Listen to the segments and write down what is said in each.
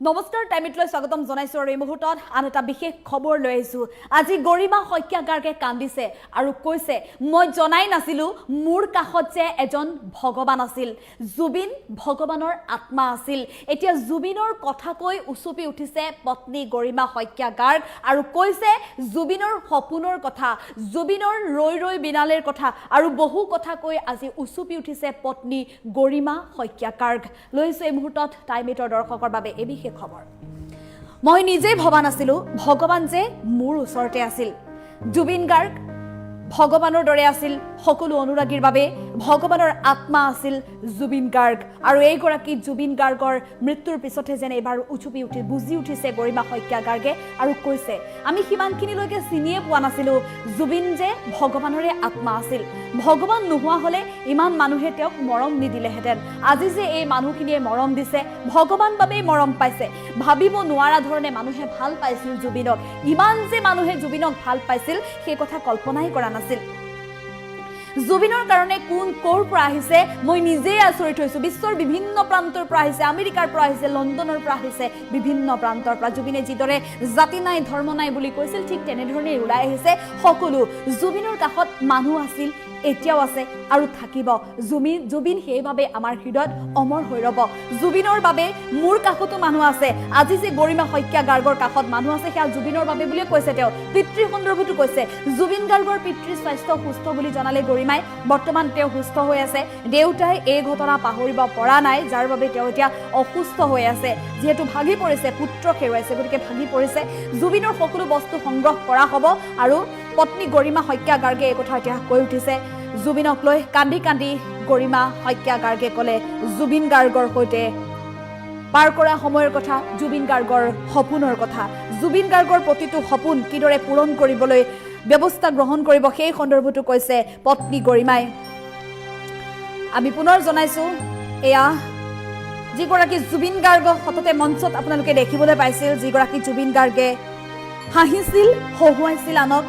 নমস্কাৰ টাইমিটলৈ স্বাগতম জনাইছো আৰু এই মুহূৰ্তত আন এটা বিশেষ খবৰ লৈ আহিছো আজি গৰিমা হত্যাকাৰকে কান্দিছে আৰু কৈছে মই জনাই নাছিলো মোৰ কাষত যে এজন ভগৱান আছিল জুবিন ভগৱানৰ আত্মা আছিল এতিয়া জুবিনৰ কথা কৈ উচুপি উঠিছে পত্নী গৰিমা হত্যাকাৰ আৰু কৈছে জুবিনৰ সপোনৰ কথা জুবিনৰ ৰৈ ৰৈ বিনালেৰ কথা আৰু বহু কথা কৈ আজি উচুপি উঠিছে পত্নী গৰিমা হত্যাকাৰ লৈছো এই মুহূৰ্তত টাইমিটৰ দৰ্শকৰ বাবে এই খবৰ মই নিজে ভবা নাছিলো ভগৱান যে মোৰ ওচৰতে আছিল জুবিন গাৰ্গ ভগৱানৰ দৰে আছিল সকলো অনুৰাগীৰ বাবে ভগৱানৰ আত্মা আছিল জুবিন গাৰ্গ আৰু এই গৰাকী জুবিন গাৰ্গৰ মৃত্যুৰ পিছতে যেন এবাৰ উচুপি উঠি বুজি উঠিছে গৰিমা হত্যাকাৰকে আৰু কৈছে আমি সিমানখিনিলৈকে চিনিয়ে পোৱা নাছিলো জুবিন যে ভগৱানৰে আত্মা আছিল ভগৱান নোহোৱা হলে ইমান মানুহে তেওঁক মৰম নিদিলেহেঁতেন আজি যে এই মানুহখিনিয়ে মৰম দিছে ভগৱান বাবেই মৰম পাইছে ভাবিব নোৱাৰা ধৰণে মানুহে ভাল পাইছিল জুবিনক ইমান যে মানুহে জুবিনক ভাল পাইছিল সেই কথা কল্পনাই কৰা নাছিল জুবিনৰ কাৰণে কোন কৰ পৰা আহিছে মই নিজেই আচৰিত হৈছো বিশ্বৰ বিভিন্ন প্ৰান্তৰ পৰা আহিছে আমেৰিকাৰ পৰা আহিছে লণ্ডনৰ পৰা আহিছে বিভিন্ন প্ৰান্তৰ পৰা জুবিনে যিদৰে জাতি নাই ধৰ্ম নাই বুলি কৈছিল ঠিক তেনেধৰণে ওলাই আহিছে সকলো জুবিনৰ কাষত মানুহ আছিল এতিয়াও আছে আৰু থাকিব জুবিন সেইভাবে আমাৰ হৃদয়ত অমৰ হৈ ৰব জুবিনৰ বাবে মোৰ কাষতো মানুহ আছে আজি যে গৰিমা হত্যাকাৰৰ কাষত মানুহ আছে সেয়া জুবিনৰ বাবে বুলি কৈছে তেওঁ পিতৃ সন্দৰ্ভতো কৈছে জুবিন গাৰ্গৰ পিতৃৰ স্বাস্থ্য সুস্থ বুলি জনালে গৰিমাই বৰ্তমান তেওঁ সুস্থ হৈ আছে দেউতাই এই ঘটনা পাহৰিব পৰা নাই যাৰ বাবে তেওঁ এতিয়া অসুস্থ হৈ আছে যেহেতু ভাগি পৰিছে পুত্ৰক হেৰুৱাইছে গতিকে ভাগি পৰিছে জুবিনৰ সকলো বস্তু সংগ্ৰহ কৰা হ'ব আৰু পত্নী গৰিমা হত্যাকাৰকে এই কথা এতিয়া কৈ উঠিছে জুবিনক লৈ কান্দি কান্দি গৰিমা হত্যাকাৰকে ক'লে জুবিন গাৰ্গৰ সৈতে পাৰ কৰা সময়ৰ কথা জুবিন গাৰ্গৰ সপোনৰ কথা জুবিন গাৰ্গৰ প্ৰতিটো সপোন কিদৰে পূৰণ কৰিবলৈ ব্যৱস্থা গ্ৰহণ কৰিব সেই সন্দৰ্ভতো কৈছে পত্নী গৰিমাই আমি পুনৰ জনাইছো এয়া যিগৰাকী জুবিন গাৰ্গ সততে মঞ্চত আপোনালোকে দেখিবলৈ পাইছিল যিগৰাকী জুবিন গাৰ্গে হাঁহিছিল হহুৱাইছিল আনক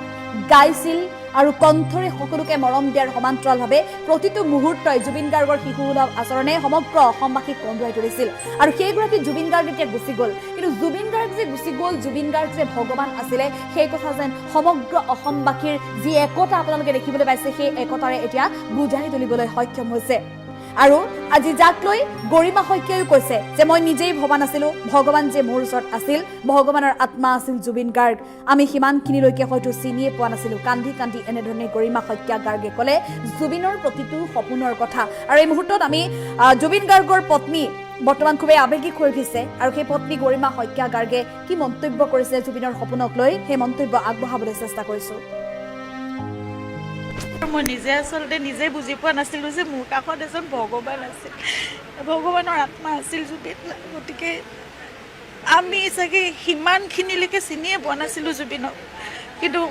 গাইছিল আৰু কণ্ঠৰে সকলোকে মৰম দিয়াৰ সমান্তৰালভাৱে প্ৰতিটো মুহূৰ্তই জুবিন গাৰ্গৰ শিশুসুলভ আচৰণে সমগ্ৰ অসমবাসীক কন্দুৱাই তুলিছিল আৰু সেইগৰাকী জুবিন গাৰ্গ এতিয়া গুচি গ'ল কিন্তু জুবিন গাৰ্গ যে গুচি গ'ল জুবিন গাৰ্গ যে ভগৱান আছিলে সেই কথা যেন সমগ্ৰ অসমবাসীৰ যি একতা আপোনালোকে দেখিবলৈ পাইছে সেই একতাৰে এতিয়া বুজাই তুলিবলৈ সক্ষম হৈছে আৰু আজি যাক লৈ গৰিমা হত্যাকাৰেও কৈছে যে মই নিজেই ভবা নাছিলো ভগৱান যে মোৰ ওচৰত আছিল ভগৱানৰ আত্মা আছিল জুবিন গাৰ্গ আমি সিমানখিনিলৈকে হয়তো চিনিয়ে পোৱা নাছিলো কান্দি কান্দি এনেধৰণে গৰিমা হত্যাকাৰে ক'লে জুবিনৰ প্ৰতিটো সপোনৰ কথা আৰু এই মুহূৰ্তত আমি জুবিন গাৰ্গৰ পত্নী বৰ্তমান খুবেই আৱেগিক হৈ উঠিছে আৰু সেই পত্নী গৰিমা হত্যাকাৰে কি মন্তব্য কৰিছে জুবিনৰ সপোনক লৈ সেই মন্তব্য আগবঢ়াবলৈ চেষ্টা কৰিছো মই নিজে আচলতে নিজে বুজি পোৱা নাছিলোঁ যে মোৰ কাষত এজন ভগৱান আছিল ভগৱানৰ আত্মা আছিল জুবিন গতিকে আমি চাগে সিমানখিনিলৈকে চিনিয়ে পোৱা নাছিলোঁ জুবিনক কিন্তু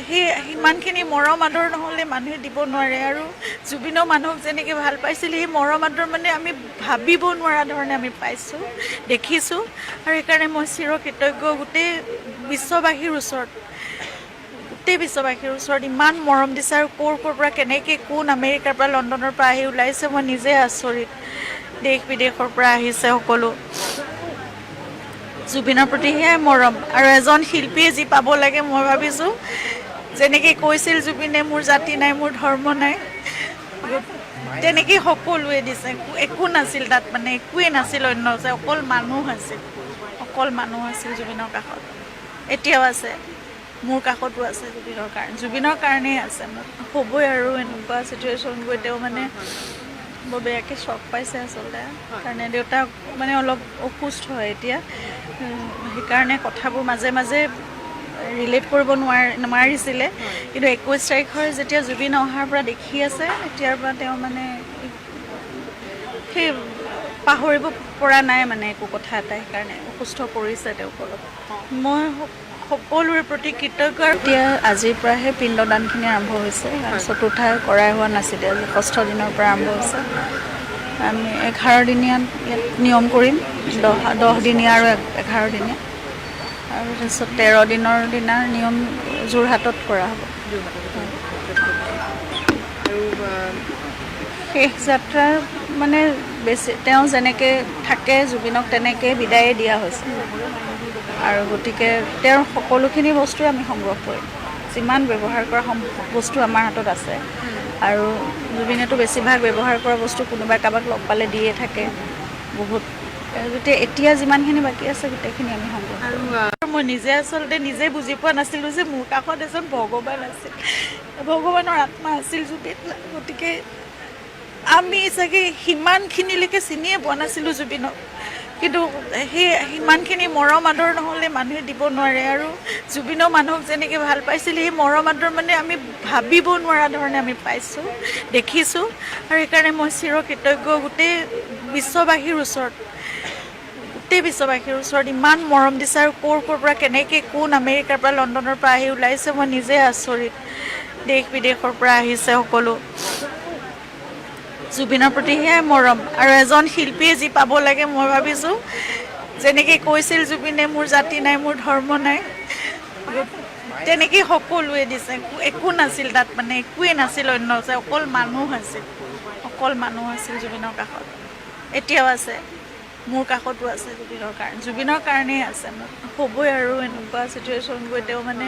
সেই সিমানখিনি মৰম আদৰ নহ'লে মানুহে দিব নোৱাৰে আৰু জুবিনৰ মানুহক যেনেকৈ ভাল পাইছিল সেই মৰম আদৰ মানে আমি ভাবিব নোৱাৰা ধৰণে আমি পাইছোঁ দেখিছোঁ আৰু সেইকাৰণে মই চিৰকৃতজ্ঞ গোটেই বিশ্ববাসীৰ ওচৰত গোটেই বিশ্ববাসীৰ ওচৰত ইমান মৰম দিছে আৰু ক'ৰ পৰা কেনেকৈ কোন আমেৰিকাৰ পৰা লণ্ডনৰ পৰা আহি ওলাইছে মই নিজে আচৰিত দেশ বিদেশৰ পৰা আহিছে সকলো জুবিনৰ প্ৰতি সেয়াই মৰম আৰু এজন শিল্পীয়ে যি পাব লাগে মই ভাবিছোঁ যেনেকৈ কৈছিল জুবিনে মোৰ জাতি নাই মোৰ ধৰ্ম নাই তেনেকৈ সকলোৱে দিছে একো নাছিল তাত মানে একোৱেই নাছিল অন্য যে অকল মানুহ আছিল জুবিনৰ কাষত এতিয়াও আছে মোৰ কাষতো আছে জুবিনৰ কাৰণেই আছে মোক হ'বই আৰু এনেকুৱা চিটুৱেশ্যন গৈ তেওঁ মানে বৰ বেয়াকৈ চক পাইছে আচলতে কাৰণে দেউতাক মানে অলপ অসুস্থ হয় এতিয়া সেইকাৰণে কথাবোৰ মাজে মাজে ৰিলেট কৰিব নোৱাৰিছিলে কিন্তু 21 তাৰিখৰ যেতিয়া জুবিন অহাৰ পৰা দেখি আছে তেতিয়াৰ পৰা তেওঁ মানে সেই পাহৰিব পৰা নাই মানে একো কথা এটা সেইকাৰণে অসুস্থ পৰিছে তেওঁক অলপ মই সকলোৰে প্ৰতি কৃতজ্ঞ এতিয়া আজিৰ পৰাহে পিণ্ডদানখিনি আৰম্ভ হৈছে চতুৰ্থা কৰাই হোৱা নাছিলে আজি 6 দিনৰ পৰা আৰম্ভ হৈছে আমি 11 দিনীয়া নিয়ম কৰিম 10 দিনীয়া আৰু 11 দিনীয়া আৰু তাৰপিছত 13 দিনৰ দিনাৰ নিয়ম যোৰহাটত কৰা হ'ব শেষ যাত্ৰাৰ মানে বেছি তেওঁ যেনেকৈ থাকে জুবিনক তেনেকৈ বিদায়ে দিয়া হৈছে আৰু গতিকে তেওঁৰ সকলোখিনি বস্তুৱে আমি সংগ্ৰহ কৰিম যিমান ব্যৱহাৰ কৰা বস্তু আমাৰ হাতত আছে আৰু জুবিনেতো বেছিভাগ ব্যৱহাৰ কৰা বস্তু কোনোবাই কাৰোবাক লগ পালে দিয়ে থাকে বহুত গতিকে এতিয়া যিমানখিনি বাকী আছে গোটেইখিনি আমি সংগ্ৰহ কৰিম আৰু মই নিজে আচলতে নিজে বুজি পোৱা নাছিলোঁ যে মোৰ কাষত এজন ভগৱান আছিল ভগৱানৰ আত্মা আছিল জুবিন গতিকে আমি চাগে সিমানখিনিলৈকে চিনিয়ে পোৱা নাছিলোঁ জুবিনক কিন্তু সেই সিমানখিনি মৰম আদৰ নহ'লে মানুহে দিব নোৱাৰে আৰু জুবিনৰ মানুহক যেনেকৈ ভাল পাইছিল সেই মৰম আদৰ মানে আমি ভাবিব নোৱাৰা ধৰণে আমি পাইছোঁ দেখিছোঁ আৰু সেইকাৰণে মই চিৰকৃতজ্ঞ গোটেই বিশ্ববাসীৰ ওচৰত ইমান মৰম দিছে আৰু ক'ৰ পৰা কেনেকৈ কোন আমেৰিকাৰ পৰা লণ্ডনৰ পৰা আহি ওলাইছে মই নিজে আচৰিত দেশ বিদেশৰ পৰা আহিছে সকলো জুবিনৰ প্ৰতি সেয়াই মৰম আৰু এজন শিল্পীয়ে যি পাব লাগে মই ভাবিছোঁ যেনেকৈ কৈছিল জুবিনে মোৰ জাতি নাই মোৰ ধৰ্ম নাই তেনেকেই সকলোৱে দিছে একো নাছিল তাত মানে একোৱেই নাছিল অন্য অকল মানুহ আছিল জুবিনৰ কাষত এতিয়াও আছে মোৰ কাষতো আছে জুবিনৰ কাৰণেই আছে মোক হ'বই আৰু এনেকুৱা চিটুৱেশ্যন গৈ তেওঁ মানে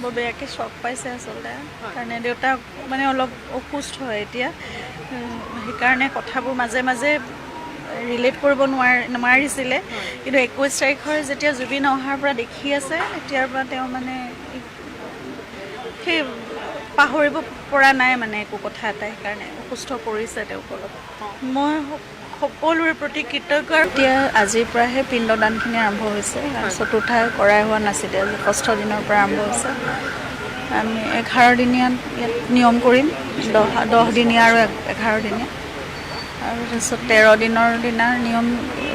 বৰ বেয়াকৈ চক পাইছে আচলতে কাৰণে দেউতাক মানে অলপ অসুস্থ হয় এতিয়া সেইকাৰণে কথাবোৰ মাজে মাজে ৰিলেট কৰিব নোৱাৰিছিলে কিন্তু 21 তাৰিখৰ যেতিয়া জুবিন অহাৰ পৰা দেখি আছে তেতিয়াৰ পৰা তেওঁ মানে সেই পাহৰিব পৰা নাই মানে একো কথা এটা সেইকাৰণে অসুস্থ কৰিছে তেওঁক অলপ মই সকলোৰে প্ৰতি কৃতজ্ঞ এতিয়া আজিৰ পৰাহে পিণ্ডদানখিনি আৰম্ভ হৈছে আৰু চতুৰ্থা কৰাই হোৱা নাছিলে আজি 6 দিনৰ পৰা আৰম্ভ হৈছে আমি 11 দিনীয়া ইয়াত নিয়ম কৰিম 10 দিনীয়া আৰু 11 দিনীয়া আৰু তাৰপিছত 13 দিনৰ দিনাৰ নিয়ম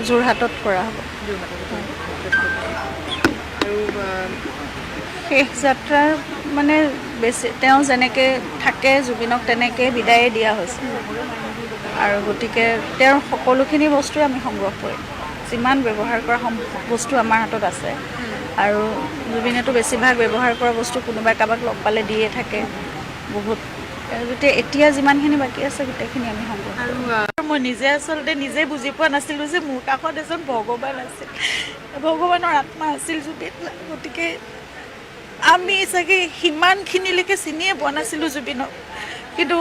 যোৰহাটত কৰা হ'ব শেষ যাত্ৰাৰ মানে বেছি তেওঁ যেনেকৈ থাকে জুবিনক তেনেকৈ বিদায়ে দিয়া হৈছে আৰু গতিকে তেওঁৰ সকলোখিনি বস্তুৱে আমি সংগ্ৰহ কৰিম যিমান ব্যৱহাৰ কৰা বস্তু আমাৰ হাতত আছে আৰু জুবিনেতো বেছিভাগ ব্যৱহাৰ কৰা বস্তু কোনোবাই কাৰোবাক লগ পালে দিয়ে থাকে বহুত গতিকে এতিয়া যিমানখিনি বাকী আছে গোটেইখিনি আমি সংগ্ৰহ কৰিম আৰু মই নিজে আচলতে নিজে বুজি পোৱা নাছিলোঁ যে মোৰ কাষত এজন ভগৱান আছিল ভগৱানৰ আত্মা আছিল জুবিন গতিকে আমি চাগে সিমানখিনিলৈকে চিনিয়ে পোৱা নাছিলোঁ জুবিনক কিন্তু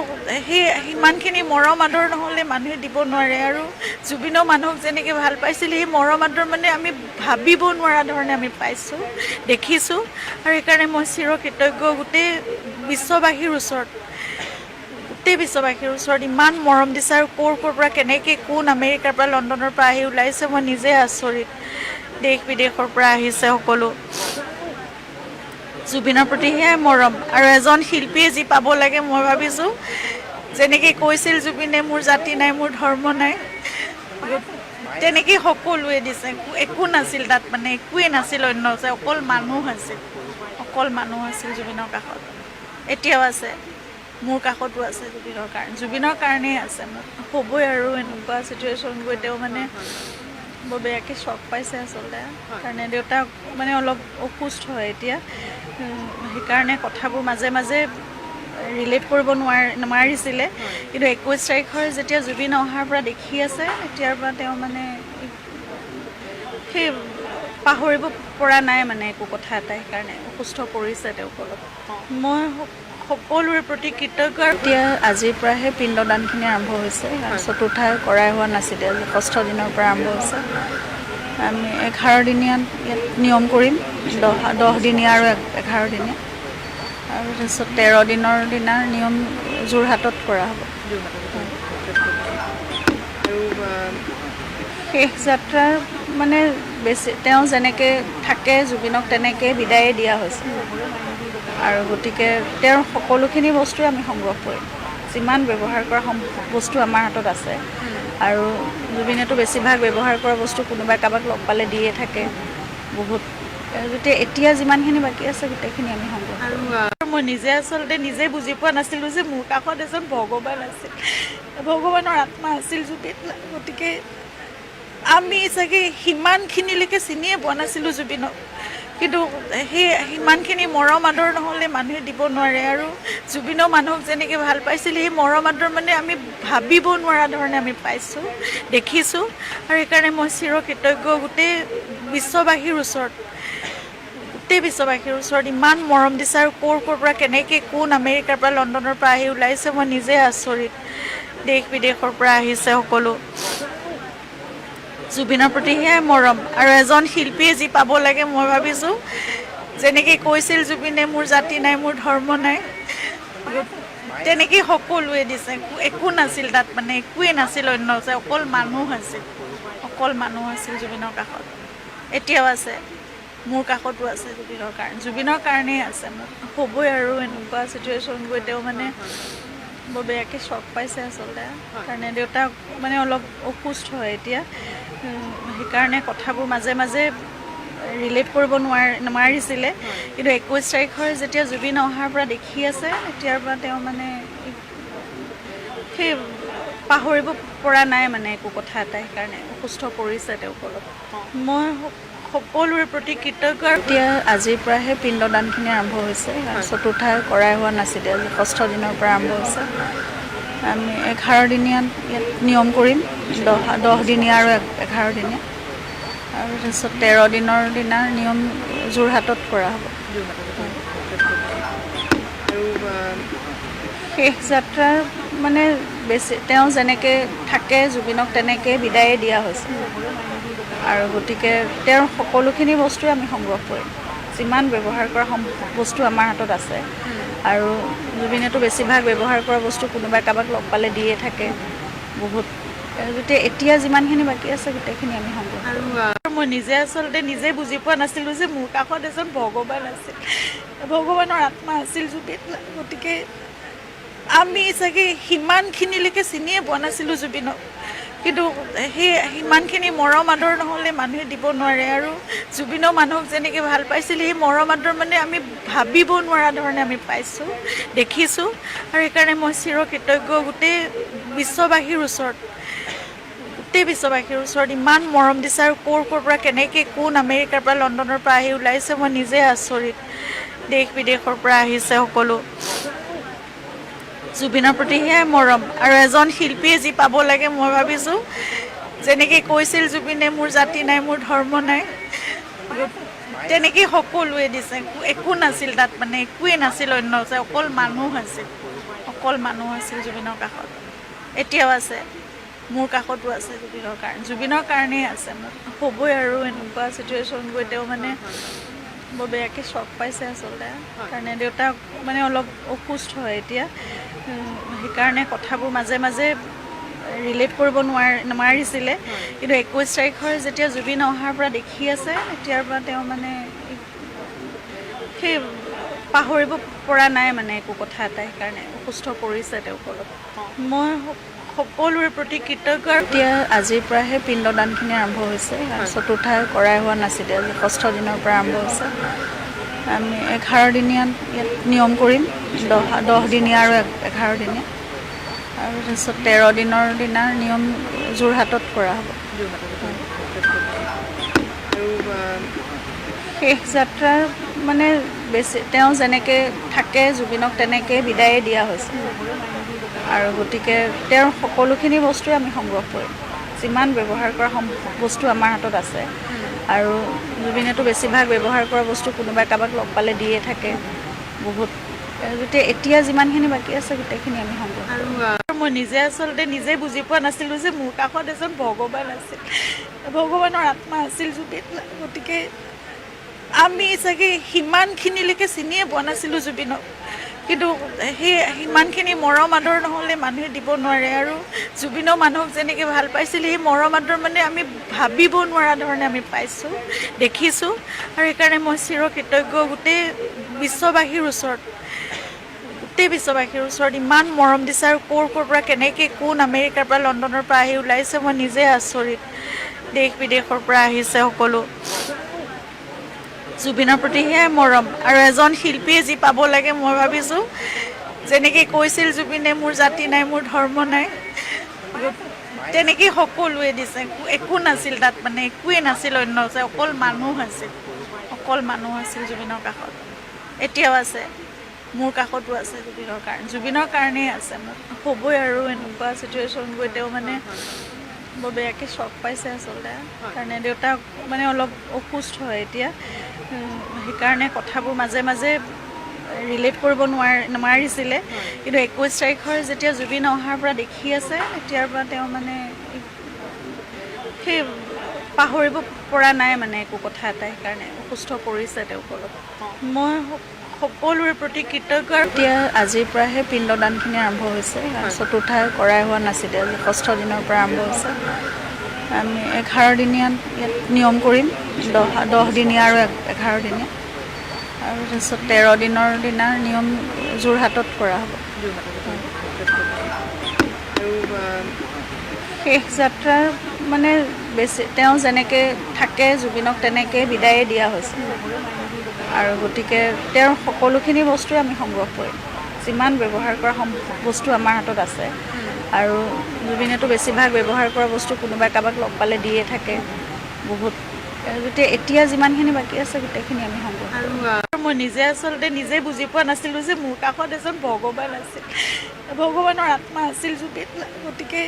সেই সিমানখিনি মৰম আদৰ নহ'লে মানুহে দিব নোৱাৰে আৰু জুবিনৰ মানুহক যেনেকৈ ভাল পাইছিল সেই মৰম আদৰ মানে আমি ভাবিব নোৱাৰা ধৰণে আমি পাইছোঁ দেখিছোঁ আৰু সেইকাৰণে মই চিৰকৃতজ্ঞ গোটেই বিশ্ববাসীৰ ওচৰত ইমান মৰম দিছে আৰু ক'ৰ পৰা কেনেকৈ কোন আমেৰিকাৰ পৰা লণ্ডনৰ পৰা আহি ওলাইছে মই নিজে আচৰিত দেশ বিদেশৰ পৰা আহিছে সকলো জুবিনৰ প্ৰতি সেয়াই মৰম আৰু এজন শিল্পীয়ে যি পাব লাগে মই ভাবিছোঁ যেনেকৈ কৈছিল জুবিনে মোৰ জাতি নাই মোৰ ধৰ্ম নাই তেনেকেই সকলোৱে দিছে একো নাছিল তাত মানে একোৱেই নাছিল অন্য অকল মানুহ আছিল জুবিনৰ কাষত এতিয়াও আছে মোৰ কাষতো আছে জুবিনৰ কাৰণেই আছে মোক হ'বই আৰু এনেকুৱা চিটুৱেশ্যন গৈ তেওঁ মানে বৰ বেয়াকৈ চক পাইছে আচলতে কাৰণে দেউতাক মানে অলপ অসুস্থ হয় এতিয়া সেইকাৰণে কথাবোৰ মাজে মাজে ৰিলেট কৰিব নোৱাৰিছিলে কিন্তু 21 তাৰিখৰ যেতিয়া জুবিন অহাৰ পৰা দেখি আছে তেতিয়াৰ পৰা তেওঁ মানে সেই পাহৰিব পৰা নাই মানে একো কথা এটা সেইকাৰণে অসুস্থ কৰিছে তেওঁক অলপ মই সকলোৰে প্ৰতি কৃতজ্ঞ এতিয়া আজিৰ পৰাহে পিণ্ডদানখিনি আৰম্ভ হৈছে আৰু চতুৰ্থা কৰাই হোৱা নাছিলে আজি 6 দিনৰ পৰা আৰম্ভ হৈছে আমি 11 দিনীয়া ইয়াত নিয়ম কৰিম 10 দিনীয়া আৰু 11 দিনীয়া আৰু তাৰপিছত 13 দিনৰ দিনাৰ নিয়ম যোৰহাটত কৰা হ'ব শেষ যাত্ৰাৰ মানে বেছি তেওঁ যেনেকৈ থাকে জুবিনক তেনেকৈ বিদায়ে দিয়া হৈছে আৰু গতিকে তেওঁৰ সকলোখিনি বস্তুৱে আমি সংগ্ৰহ কৰিম যিমান ব্যৱহাৰ কৰা বস্তু আমাৰ হাতত আছে আৰু জুবিনেতো বেছিভাগ ব্যৱহাৰ কৰা বস্তু কোনোবাই কাৰোবাক লগ পালে দিয়ে থাকে বহুত গতিকে এতিয়া যিমানখিনি বাকী আছে গোটেইখিনি আমি সংগ্ৰহ কৰিম আৰু মই নিজে আচলতে নিজে বুজি পোৱা নাছিলোঁ যে মোৰ কাষত এজন ভগৱান আছিল ভগৱানৰ আত্মা আছিল জুবিন গতিকে আমি চাগে সিমানখিনিলৈকে চিনিয়ে পোৱা নাছিলোঁ জুবিনক কিন্তু সেই সিমানখিনি মৰম আদৰ নহ'লে মানুহে দিব নোৱাৰে আৰু জুবিনৰ মানুহক যেনেকৈ ভাল পাইছিল সেই মৰম আদৰ মানে আমি ভাবিব নোৱাৰা ধৰণে আমি পাইছোঁ দেখিছোঁ আৰু সেইকাৰণে মই চিৰকৃতজ্ঞ গোটেই বিশ্ববাসীৰ ওচৰত ইমান মৰম দিছে আৰু ক'ৰ পৰা কেনেকৈ কোন আমেৰিকাৰ পৰা লণ্ডনৰ পৰা আহি ওলাইছে মই নিজে আচৰিত দেশ বিদেশৰ পৰা আহিছে সকলো জুবিনৰ প্ৰতি সেয়াই মৰম আৰু এজন শিল্পীয়ে যি পাব লাগে মই ভাবিছোঁ যেনেকৈ কৈছিল জুবিনে মোৰ জাতি নাই মোৰ ধৰ্ম নাই তেনেকেই সকলোৱে দিছে একো নাছিল তাত মানে একোৱেই নাছিল অন্য যে অকল মানুহ আছিল জুবিনৰ কাষত এতিয়াও আছে মোৰ কাষতো আছে জুবিনৰ কাৰণেই আছে মোৰ হ'বই আৰু এনেকুৱা চিটুৱেশ্যন গৈ তেওঁ মানে বৰ বেয়াকৈ চক পাইছে আচলতে কাৰণে দেউতাক মানে অলপ অসুস্থ হয় এতিয়া সেইকাৰণে কথাবোৰ মাজে মাজে ৰিলেট কৰিব নোৱাৰিছিলে কিন্তু 21 তাৰিখৰ যেতিয়া জুবিন অহাৰ পৰা দেখি আছে তেতিয়াৰ পৰা তেওঁ মানে সেই পাহৰিব পৰা নাই মানে একো কথা এটা সেইকাৰণে অসুস্থ পৰিছে তেওঁক অলপ মই সকলোৰে প্ৰতি কৃতজ্ঞ এতিয়া আজিৰ পৰাহে পিণ্ডদানখিনি আৰম্ভ হৈছে চতুৰ্থা কৰাই হোৱা নাছিলে আজি 6 দিনৰ পৰা আৰম্ভ হৈছে আমি 11 দিনীয়া ইয়াত নিয়ম কৰিম 10 দিনীয়া আৰু 11 দিনীয়া আৰু তাৰপিছত 13 দিনৰ দিনাৰ নিয়ম যোৰহাটত কৰা হ'ব শেষ যাত্ৰাৰ মানে বেছি তেওঁ যেনেকৈ থাকে জুবিনক তেনেকৈ বিদায়ে দিয়া হৈছে আৰু গতিকে তেওঁৰ সকলোখিনি বস্তুৱে আমি সংগ্ৰহ কৰিম যিমান ব্যৱহাৰ কৰা বস্তু আমাৰ হাতত আছে আৰু জুবিনেতো বেছিভাগ ব্যৱহাৰ কৰা বস্তু কোনোবাই কাৰোবাক লগ পালে দিয়ে থাকে বহুত গতিকে এতিয়া যিমানখিনি বাকী আছে গোটেইখিনি আমি সংগ্ৰহ কৰিম আৰু মই নিজে বুজি পোৱা নাছিলোঁ যে মোৰ কাষত এজন ভগৱান আছিল ভগৱানৰ আত্মা আছিল জুবিন গতিকে আমি চাগে সিমানখিনিলৈকে চিনিয়ে পোৱা নাছিলোঁ জুবিনক কিন্তু সেই সিমানখিনি মৰম আদৰ নহ'লে মানুহে দিব নোৱাৰে আৰু জুবিনৰ মানুহক যেনেকৈ ভাল পাইছিল সেই মৰম আদৰ মানে আমি ভাবিব নোৱাৰা ধৰণে আমি পাইছোঁ দেখিছোঁ আৰু সেইকাৰণে মই চিৰকৃতজ্ঞ গোটেই বিশ্ববাসীৰ ওচৰত ইমান মৰম দিছে আৰু ক'ৰ পৰা কেনেকৈ কোন আমেৰিকাৰ পৰা লণ্ডনৰ পৰা আহি ওলাইছে মই নিজে আচৰিত দেশ বিদেশৰ পৰা আহিছে সকলো জুবিনৰ প্ৰতি সেয়াই মৰম আৰু এজন শিল্পীয়ে যি পাব লাগে মই ভাবিছোঁ যেনেকৈ কৈছিল জুবিনে মোৰ জাতি নাই মোৰ ধৰ্ম নাই তেনেকেই সকলোৱে দিছে একো নাছিল তাত মানে একোৱেই নাছিল অন্য যে অকল মানুহ আছিল জুবিনৰ কাষত এতিয়াও আছে মোৰ কাষতো আছে জুবিনৰ কাৰণেই আছে মোৰ হ'বই আৰু এনেকুৱা চিটুৱেশ্যন গৈ তেওঁ মানে বৰ বেয়াকৈ চক পাইছে আচলতে কাৰণে দেউতাক মানে অলপ অসুস্থ হয় এতিয়া সেইকাৰণে কথাবোৰ মাজে মাজে ৰিলেট কৰিব নোৱাৰিছিলে কিন্তু 21 তাৰিখৰ যেতিয়া জুবিন অহাৰ পৰা দেখি আছে তেতিয়াৰ পৰা তেওঁ মানে সেই পাহৰিব পৰা নাই মানে একো কথা এটা সেইকাৰণে অসুস্থ পৰিছে তেওঁক অলপ মই সকলোৰে প্ৰতি কৃতজ্ঞ এতিয়া আজিৰ পৰাহে পিণ্ডদানখিনি আৰম্ভ হৈছে চতুৰ্থা কৰাই হোৱা নাছিলে আজি 6 দিনৰ পৰা আৰম্ভ হৈছে আমি 11 দিনীয়া ইয়াত নিয়ম কৰিম 10 দিনীয়া আৰু 11 দিনীয়া আৰু তাৰপিছত 13 দিনৰ দিনাৰ নিয়ম যোৰহাটত কৰা হ'ব শেষ যাত্ৰাৰ মানে বেছি তেওঁ যেনেকৈ থাকে জুবিনক তেনেকৈ বিদায়ে দিয়া হৈছে আৰু গতিকে তেওঁৰ সকলোখিনি বস্তুৱে আমি সংগ্ৰহ কৰিম যিমান ব্যৱহাৰ কৰা বস্তু আমাৰ হাতত আছে আৰু জুবিনেতো বেছিভাগ ব্যৱহাৰ কৰা বস্তু কোনোবাই কাৰোবাক লগ পালে দিয়ে থাকে বহুত গতিকে এতিয়া যিমানখিনি বাকী আছে গোটেইখিনি আমি সংগ্ৰহ কৰিম আৰু মই নিজে বুজি পোৱা নাছিলোঁ যে মোৰ কাষত এজন ভগৱান আছিল ভগৱানৰ আত্মা আছিল জুবিন গতিকে আমি চাগে সিমানখিনিলৈকে চিনিয়ে পোৱা নাছিলোঁ জুবিনক কিন্তু সেই সিমানখিনি মৰম আদৰ নহ'লে মানুহে দিব নোৱাৰে আৰু জুবিনৰ মানুহক যেনেকৈ ভাল পাইছিল সেই মৰম আদৰ মানে আমি ভাবিব নোৱাৰা ধৰণে আমি পাইছোঁ দেখিছোঁ আৰু সেইকাৰণে মই চিৰকৃতজ্ঞ গোটেই বিশ্ববাসীৰ ওচৰত ইমান মৰম দিছে আৰু ক'ৰ পৰা কেনেকৈ কোন আমেৰিকাৰ পৰা লণ্ডনৰ পৰা আহি ওলাইছে মই নিজে আচৰিত দেশ বিদেশৰ পৰা আহিছে সকলো জুবিনৰ প্ৰতি সেয়াই মৰম আৰু এজন শিল্পীয়ে যি পাব লাগে মই ভাবিছোঁ যেনেকৈ কৈছিল জুবিনে মোৰ জাতি নাই মোৰ ধৰ্ম নাই তেনেকেই সকলোৱে দিছে, একো নাছিল তাত, মানে একোৱেই নাছিল অন্য, অকল মানুহ আছিল জুবিনৰ কাষত। এতিয়াও আছে, মোৰ কাষতো আছে জুবিনৰ কাৰণেই আছে। মোক হ'বই আৰু এনেকুৱা চিটুৱেশ্যন গৈ তেওঁ মানে বৰ বেয়াকৈ চক পাইছে আচলতে, কাৰণে দেউতাক মানে অলপ অসুস্থ হয় এতিয়া, সেইকাৰণে কথাবোৰ মাজে মাজে ৰিলেট কৰিব নোৱাৰিছিলে। কিন্তু 21 তাৰিখৰ যেতিয়া জুবিন অহাৰ পৰা দেখি আছে, তেতিয়াৰ পৰা তেওঁ মানে সেই পাহৰিব পৰা নাই মানে একো কথা এটা, সেইকাৰণে অসুস্থ পৰিছে তেওঁক অলপ। মই সকলোৰে প্ৰতি কৃতজ্ঞ। এতিয়া আজিৰ পৰাহে পিণ্ডদানখিনি আৰম্ভ হৈছে, চতুৰ্থা কৰাই হোৱা নাছিলে, আজি 6ষ্ঠ দিনৰ পৰা আৰম্ভ হৈছে। আমি 11 দিনীয়া ইয়াত নিয়ম কৰিম, 10 দিনীয়া আৰু 11 দিনীয়া, আৰু তাৰপিছত 13 দিনৰ দিনাৰ নিয়ম যোৰহাটত কৰা হ'ব। শেষ যাত্ৰাৰ মানে বেছি তেওঁ যেনেকৈ থাকে জুবিনক তেনেকৈ বিদায়ে দিয়া হৈছে, আৰু গতিকে তেওঁৰ সকলোখিনি বস্তুৱে আমি সংগ্ৰহ কৰিম, যিমান ব্যৱহাৰ কৰা বস্তু আমাৰ হাতত আছে। আৰু জুবিনেতো বেছিভাগ ব্যৱহাৰ কৰা বস্তু কোনোবাই কাৰোবাক লগ পালে দিয়ে থাকে বহুত, গতিকে এতিয়া যিমানখিনি বাকী আছে গোটেইখিনি আমি সংগ্ৰহ কৰিম। মই আচলতে নিজে বুজি পোৱা নাছিলোঁ যে মোৰ কাষত এজন ভগৱান আছিল, ভগৱানৰ আত্মা আছিল জুবিন। গতিকে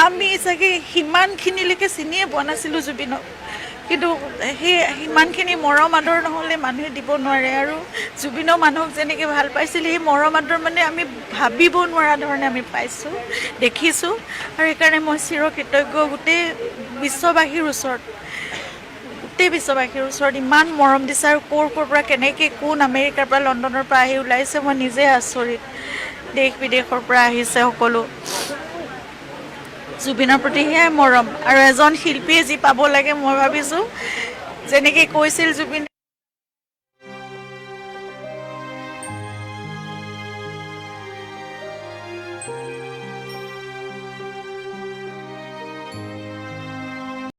আমি চাগে সিমানখিনিলৈকে চিনিয়ে পোৱা নাছিলোঁ জুবিনক, কিন্তু সেই সিমানখিনি মৰম আদৰ নহ'লে মানুহে দিব নোৱাৰে। আৰু জুবিনৰ মানুহক যেনেকৈ ভাল পাইছিল, সেই মৰম আদৰ মানে আমি ভাবিব নোৱাৰা ধৰণে আমি পাইছোঁ, দেখিছোঁ। আৰু সেইকাৰণে মই চিৰকৃতজ্ঞ গোটেই বিশ্ববাসীৰ ওচৰত ইমান মৰম দিছে। আৰু ক'ৰ পৰা কেনেকৈ কোন আমেৰিকাৰ পৰা লণ্ডনৰ পৰা আহি ওলাইছে, মই নিজে আচৰিত। দেশ বিদেশৰ পৰা আহিছে সকলো, জুবিনৰ প্ৰতি সেয়াই মৰম। আৰু এজন শিল্পীয়ে যি পাব লাগে, মই ভাবিছোঁ যেনেকৈ কৈছিল জুবিন